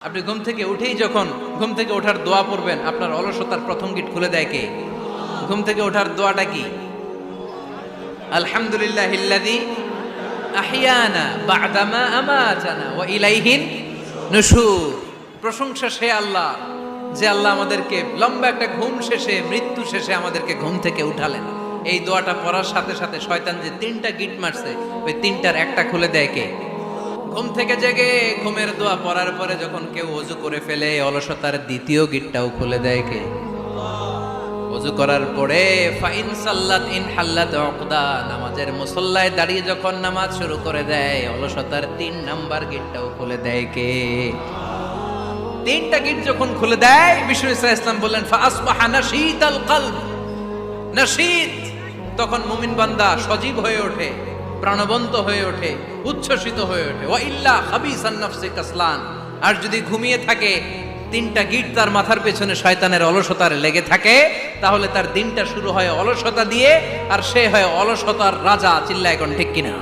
আপনি ঘুম থেকে উঠেই যখন ঘুম থেকে ওঠার দোয়া পড়বেন, আপনার অলসতার প্রথম গেট খুলে দেয় কে? ঘুম থেকে ওঠার দোয়াটা কি? আলহামদুলিল্লাহিল্লাযী আহইয়ানা বা'দামা আমাতানা ওয়া ইলাইহিন নুশুর। প্রশংসা সে আল্লাহ, যে আল্লাহ আমাদেরকে লম্বা একটা ঘুম শেষে, মৃত্যু শেষে আমাদেরকে ঘুম থেকে উঠালেন। এই দোয়াটা পড়ার সাথে সাথে শয়তান যে তিনটা গিট মারছে, ওই তিনটার একটা খুলে দেয় কে? ঘুম থেকে জেগে ঘুমের দোয়া পড়ার পরে যখন কেউ ওযু করে ফেলে, অলসতার দ্বিতীয় গিটটাও খুলে দেয় কে? ওযু করার পরে ফাইন সাল্লাত ইন হাল্লাত উকদা, নামাজের মুসল্লায় দাঁড়িয়ে যখন নামাজ শুরু করে দেয়, অলসতার 3 নাম্বার গেটটাও খুলে দেয় কে? তিনটা গেট যখন খুলে দেয়, বিষ্ণু ইসা ইসলাম বললেন ফাসবাহা নাশীতাল কলব, নাশীত, তখন মুমিন বান্দা সজীব হয়ে ওঠে, প্রাণবন্ত হয়ে ওঠে, উচ্ছ্বসিত হয়ে ওঠে। ওয়া ইল্লা খাবিসান নাফসি কাসলান, আর যদি ঘুমিয়ে থাকে, তিনটা গিট তার মাথার পেছনে শয়তানের অলসতার লেগে থাকে, তাহলে তার দিনটা শুরু হয় অলসতা দিয়ে, আর সে হয় অলসতার রাজা। চিল্লায় এখন ঠিক কিনা?